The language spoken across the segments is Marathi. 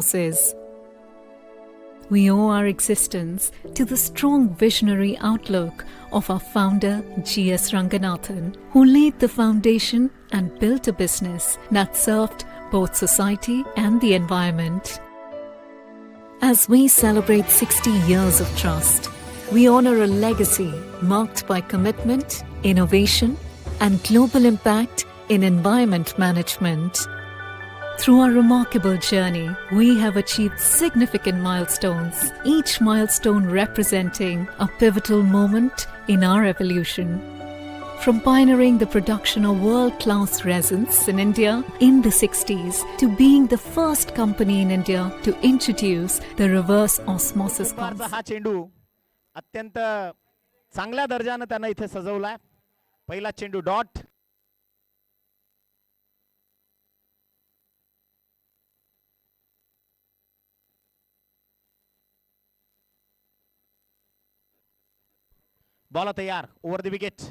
Says, we owe our existence to the strong visionary outlook of our founder G.S. Ranganathan, who laid the foundation and built a business that served both society and the environment. As we celebrate 60 years of trust, we honor a legacy marked by commitment, innovation, and global impact in environment management. Through our remarkable journey, we have achieved significant milestones, each milestone representing a pivotal moment in our evolution. From pioneering the production of world-class resins in India in the 60s to being the first company in India to introduce the reverse osmosis concept. हा चेंडू अत्यंत चांगल्या दर्जाने त्यांना इथे सजवलाय. पहिला चेंडू डॉट. बॉल तयार. Over the wicket.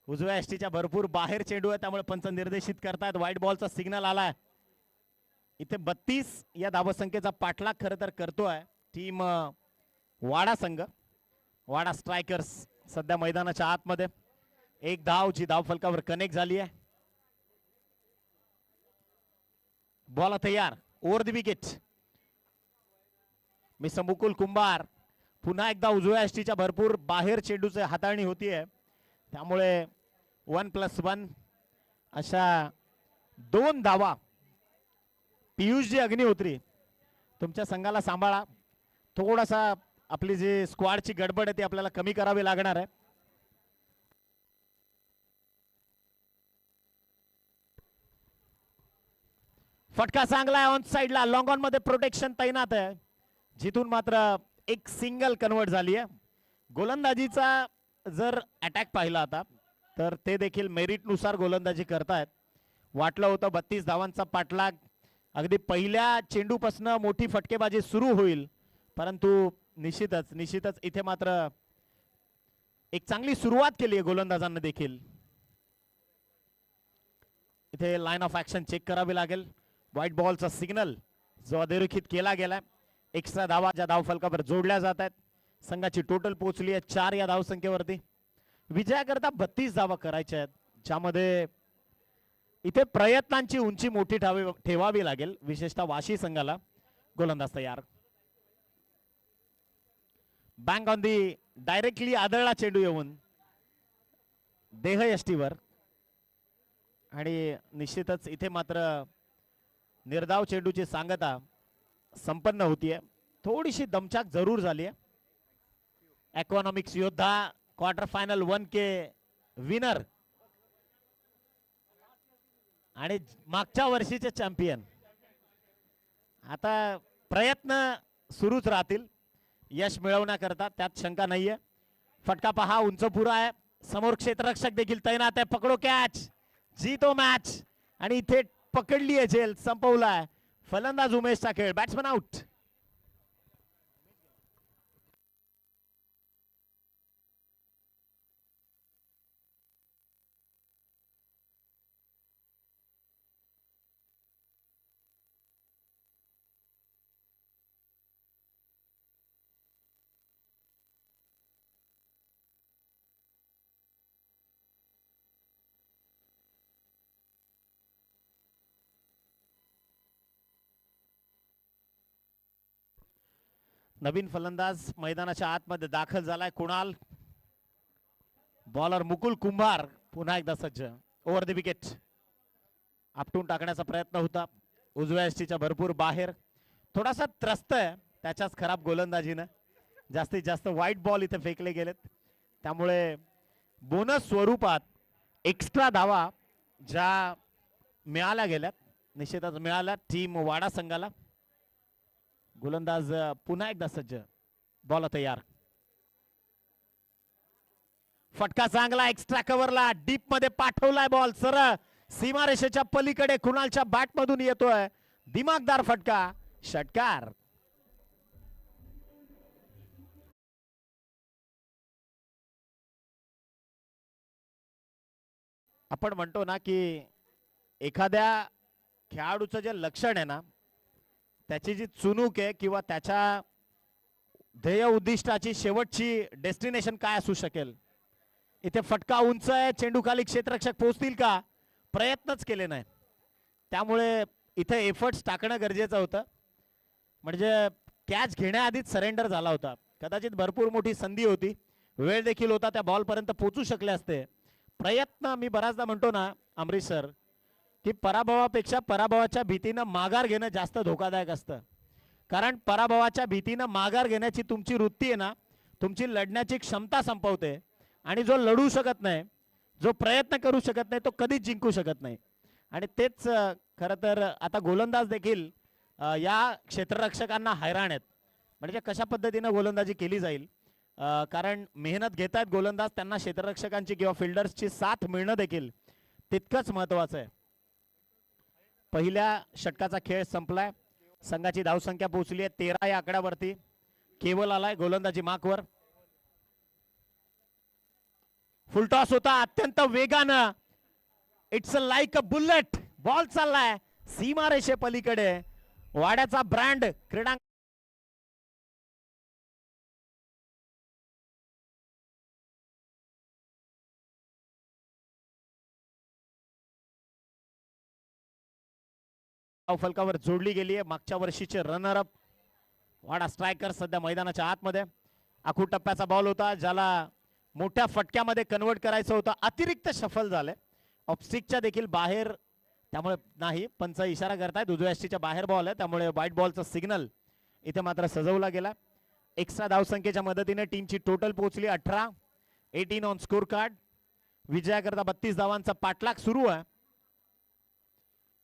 उजव्या यष्टीच्या भरपूर बाहेर चेंडू आहे, त्यामुळे पंच निर्देशित करतात. व्हाईट बॉलचा सिग्नल आलाय. इथे 32 या धावसंख्येचा पाठलाग खरं तर करतोय टीम वाडा संघ. वाडा स्ट्रायकर्स सध्या मैदानाच्या आतमध्ये. एक धाव जी धाव फलकावर कनेक्ट झाली आहे. बॉल तयार. Over the wicket. Mister Mukul Kumbhar पुन्हा एकदा उजव्या यष्टीच्या भरपूर बाहेर चेंडूचे हाताळणी होतीये, त्यामुळे 1+1 अशा 2 धावा. पियुषजी अग्निहोत्री तुमच्या संघाला सांभाळा. थोडासा आपली जी स्क्वॉडची गडबड आहे ती आपल्याला कमी करावी लागणार आहे. फटका चांगला आहे ऑन साइडला. लॉंग ऑन मध्ये प्रोटेक्शन तैनात आहे, जिथून मात्र एक सिंगल कन्वर्ट झाली आहे. गोलंदाजीचा जर अटॅक पाहिला आता तर ते देखील मेरिट नुसार गोलंदाजी करतायत. वाटलं होतं 32 धावांचा पाठलाग अगदी पहिल्या चेंडूपासून मोठी फटकेबाजी सुरू होईल, परंतु निश्चितच इथे मात्र एक चांगली सुरुवात केली आहे गोलंदाजांना देखील. इथे लाईन ऑफ ऍक्शन चेक करावी लागेल. व्हाईट बॉलचा सिग्नल जो अधोरेखित केला गेलाय. एक्स्ट्रा धावा ज्या धाव फलकावर जोडल्या जात आहेत. संघाची टोटल पोहोचली आहे 4 या धाव संख्येवरती. विजयाकरता 32 धावा करायच्या आहेत, ज्यामध्ये इथे प्रयत्नांची उंची मोठी ठेवावी लागेल, विशेषतः वाशी संघाला. गोलंदाज तयार. बँक ऑन दी डायरेक्टली आदळला चेंडू येऊन देहयष्टीवर, आणि निश्चितच इथे मात्र निर्धाव चेंडूची सांगता संपन्न होतीये. थोडीशी दमछाक जरूर झाली आहे. इकॉनॉमिक्स योद्धा क्वार्टर फायनल 1 के विनर आणि मागच्या वर्षीचे चॅम्पियन. आता प्रयत्न सुरूच राहतील यश मिळवण्याकरता, त्यात शंका नाहीये. फटका पहा उंच पुरा आहे. समोर क्षेत्ररक्षक देखील तैनात आहे. पकडो कॅच, जीतो मॅच. आणि इथे पकडली आहे झेल, संपवलाय फलंदाज उमेशचा खेळ. Batsman out. नवीन फलंदाज मैदानाच्या आतमध्ये दाखल झालाय. कुणाल. बॉलर मुकुल कुंभार पुन्हा एकदा सज्ज. Over the wicket. आपटून टाकण्याचा प्रयत्न होता. उजव्या यष्टीच्या भरपूर बाहेर. थोडासा त्रस्त आहे त्याच्याच खराब गोलंदाजीनं. जास्तीत जास्त व्हाईट बॉल इथे फेकले गेलेत, त्यामुळे बोनस स्वरूपात एक्स्ट्रा धावा ज्या मिळाल्या गेल्यात निश्चितच मिळाल्या टीम वाडा संघाला. गोलंदाज पुन्हा एकदा सज्ज. बॉल तयार. फटका चांगला एक्स्ट्रा कव्हरला डीप मध्ये पाठवलाय बॉल. सरळ सीमारेषेच्या पलीकडे कुणालच्या बॅट मधून येतोय. दिमागदार फटका. षटकार. आपण म्हणतो ना की एखाद्या खेळाडूचं जे लक्षण आहे ना त्याची जी चुणूक आहे किंवा त्याच्या ध्येय उद्दिष्टाची शेवटची डेस्टिनेशन काय असू शकेल. इथे फटका उंच आहे, चेंडू खाली क्षेत्ररक्षक पोहोचतील का, प्रयत्नच केले नाही. त्यामुळे इथे एफर्ट्स टाकणं गरजेचं होतं. म्हणजे कॅच घेण्याआधीच सरेंडर झाला होता. कदाचित भरपूर मोठी संधी होती, वेळ देखील होता, त्या बॉल पर्यंत पोहोचू शकले असते. प्रयत्न, मी बराचदा म्हणतो ना अमरीश सर, की पराभवापेक्षा पराभवाच्या भीतीनं माघार घेणं जास्त धोकादायक असतं. कारण पराभवाच्या भीतीनं माघार घेण्याची तुमची वृत्ती आहे ना, तुमची लढण्याची क्षमता संपवते. आणि जो लढू शकत नाही, जो प्रयत्न करू शकत नाही, तो कधीच जिंकू शकत नाही. आणि तेच खरं तर आता गोलंदाज देखील या क्षेत्ररक्षकांना हैराण आहेत. म्हणजे कशा पद्धतीनं गोलंदाजी केली जाईल, कारण मेहनत घेत आहेत गोलंदाज. त्यांना क्षेत्ररक्षकांची किंवा फिल्डर्सची साथ मिळणं देखील तितकंच महत्वाचं आहे. पहिल्या षटकाचा खेळ संपलाय. संघाची धावसंख्या पोहोचली आहे 13 या आकड्यावरती. केवल आलाय गोलंदाजी मार्कवर. फुलटॉस होता अत्यंत वेगानं. It's like a bullet. Ball चाललाय सीमारेषे पलीकडे. वाड्याचा ब्रँड क्रीडा फलकावर जोडली गेली आहे. मागच्या वर्षीचे रनर अप वाडा स्ट्रायकर सध्या मैदानाच्या आतमध्ये. आखू टप्प्याचा बॉल होता, ज्याला मोठ्या फटक्यामध्ये कन्वर्ट करायचं होतं. अतिरिक्त सफल झाले, ऑफस्टिकच्या देखील बाहेर, त्यामुळे नाही. पंच इशारा करतायत उजव्या यष्टीच्या बाहेर बॉल आहे, त्यामुळे व्हाईट बॉलचा सिग्नल इथे मात्र सजवला गेला. एक्स्ट्रा धावसंख्येच्या मदतीने टीमची टोटल पोहोचली 18. 18 ऑन स्कोर कार्ड. विजयाकरता 32 धावांचा पाठलाग सुरू आहे.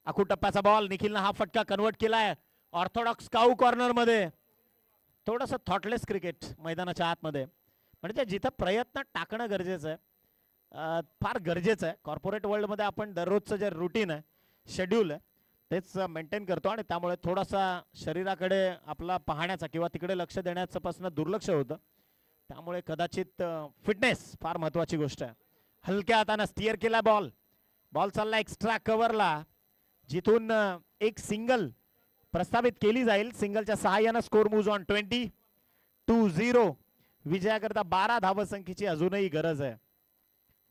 आखू टप्प्याचा बॉल, निखिलनं हा फटका कन्वर्ट केलाय ऑर्थोडॉक्स काऊ कॉर्नर मध्ये. थोडस थॉटलेस क्रिकेट मैदानाच्या आतमध्ये. म्हणजे जिथं प्रयत्न टाकणं गरजेचं आहे, फार गरजेचं आहे. कॉर्पोरेट वर्ल्ड मध्ये आपण दररोजचं जे रुटीन आहे, शेड्यूल आहे, तेच मेंटेन करतो. आणि त्यामुळे थोडासा शरीराकडे आपला पाहण्याचा किंवा तिकडे लक्ष देण्याचं पासून दुर्लक्ष होतं. त्यामुळे कदाचित फिटनेस फार महत्वाची गोष्ट आहे. हलक्या हाताने स्टिअर केला बॉल. बॉल चालला एक्स्ट्रा कव्हरला, जिथून एक सिंगल प्रस्तावित केली जाईल. सिंगलच्या सहाय्याने स्कोर मूव्ज ऑन 20-0. विजयाकरता 12 धावसंख्येची अजूनही गरज आहे.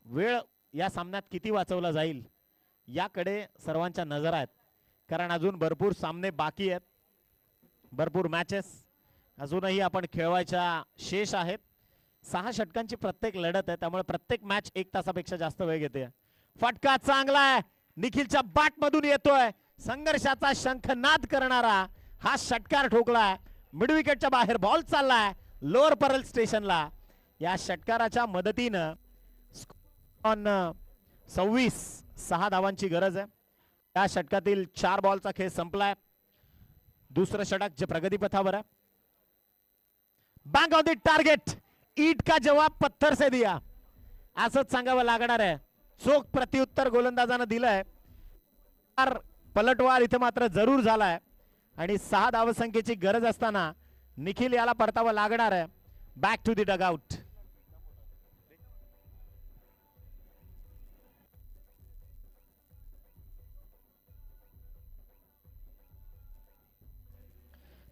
वेळ या सामन्यात किती वाचवला जाईल याकडे सर्वांच्या नजर आहेत, कारण अजून भरपूर सामने बाकी आहेत, भरपूर मॅचेस अजूनही आपण खेळवायच्या शेष आहेत. 6 षटकांची प्रत्येक लढत आहे, त्यामुळे प्रत्येक मॅच 1 तासापेक्षा जास्त वेळ घेते. फटका चांगला आहे, निखिलच्या बाट मधून येतोय. संघर्षाचा शंखनाद करणारा हा षटकार ठोकलाय. मिड विकेटच्या बाहेर बॉल चाललाय लोअर परल स्टेशनला. या षटकाराच्या मदतीनं ऑन 26 6 धावांची गरज आहे. या षटकातील 4 बॉलचा खेळ संपलाय. दुसरं षटक जे प्रगतीपथावर आहे. बँक ऑफ द टार्गेट, ईट का जवाब पत्थर से दिया, असंच सांगावं लागणार आहे. चोख प्रत्युत्तर गोलंदाजानं दिलंय. पलटवार इथे मात्र जरूर झालाय आणि 6 धावसंख्येची गरज असताना निखिल याला परतावं लागणार आहे. Back to the dugout.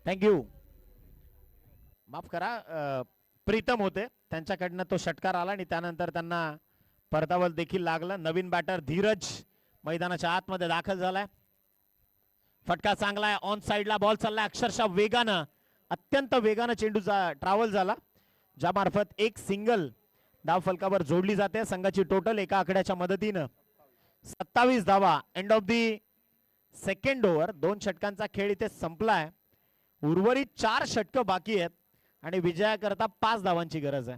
Thank you. माफ करा, प्रीतम होते, त्यांच्याकडनं तो षटकार आला आणि त्यानंतर त्यांना परतावा देखील लागला. नवीन बॅटर धीरज मैदानाच्या आतमध्ये दाखल झालाय. फटका चांगला आहे, ऑन साइडला बॉल चाललाय अक्षरशः वेगानं, अत्यंत वेगानं चेंडू ट्रॅव्हल झाला, ज्या मार्फत एक सिंगल धाव फलकावर जोडली जाते. संघाची टोटल एका आकड्याच्या मदतीनं 27 धावा. End of the second over. 2 षटकांचा खेळ इथे संपलाय. उर्वरित 4 षटकं बाकी आहेत आणि विजयाकरता 5 धावांची गरज आहे.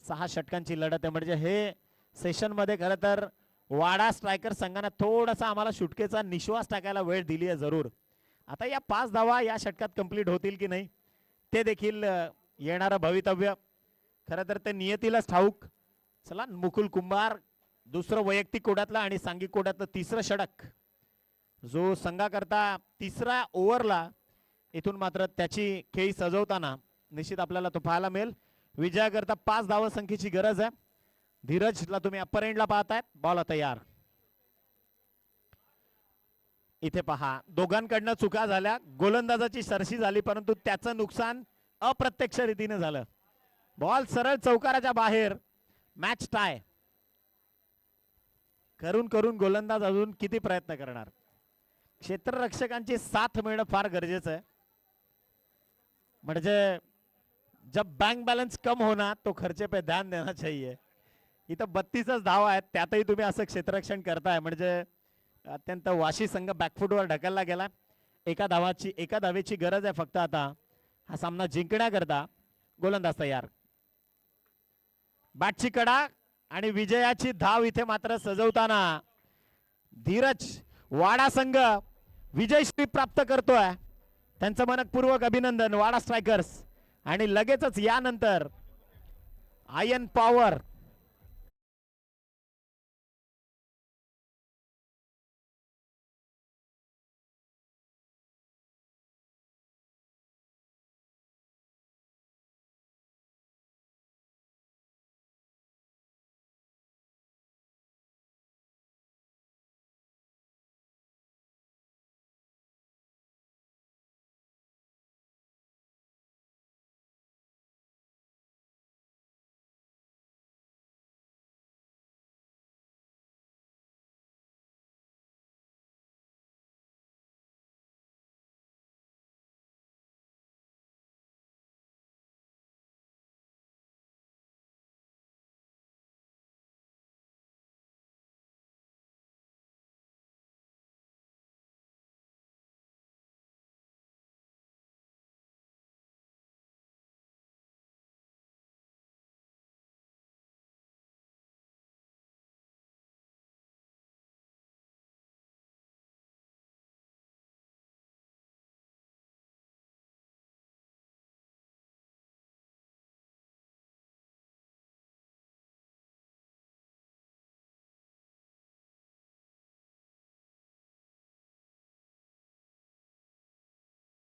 6 षटकांची लढत आहे. म्हणजे हे सेशन मध्ये खरं तर वाडा स्ट्रायकर संघाने थोडासा आम्हाला सुटकेचा निश्वास टाकायला वेळ दिली आहे जरूर. आता या 5 धावा या षटकात कंप्लीट होतील की नाही ते देखील येणारं भवितव्य. खरं तर ते नियतीलाच ठाऊक. चला, मुकुल कुंभार दुसरं वैयक्तिक कोड्यातलं आणि सांघिक कोड्यातलं तिसरं षटक जो संघाकरता तिसऱ्या ओव्हरला, इथून मात्र त्याची खेळी सजवताना निश्चित आपल्याला तो पाहायला मिळेल. विजयाकरता 5 धावसंख्येची गरज आहे. धीरजला तुम्ही अप्पर एंडला पाहतायत. बॉल तयार. इथे पहा दोघांकडनं चुका झाल्या, गोलंदाजाची सरशी झाली, परंतु त्याचं नुकसान अप्रत्यक्ष रीतीने झालं. बॉल सरळ चौकाराच्या बाहेर. Match tie. करून करून गोलंदाज अजून किती प्रयत्न करणार. क्षेत्ररक्षकांची साथ मिळणं फार गरजेचं आहे. म्हणजे जब बैंक बैलेंस कम होना तो खर्चे पे ध्यान देना चाहिए. इथं 32च धाव आहेत, त्यातही तुम्ही असं क्षेत्ररक्षण करताय म्हणजे अत्यंत वाशी संघ बॅकफुटवर ढकलला गेला. एका धावेची गरज आहे फक्त आता हा सामना जिंकण्याकरता. गोलंदाज तयार. बॅटची कडा आणि विजयाची धाव इथे मात्र सजवताना धीरज वाडा संघ विजयश्री प्राप्त करतोय. त्यांचं मनपूर्वक अभिनंदन वाडा स्ट्रायकर्स. आणि लगेचच यानंतर आयन पॉवर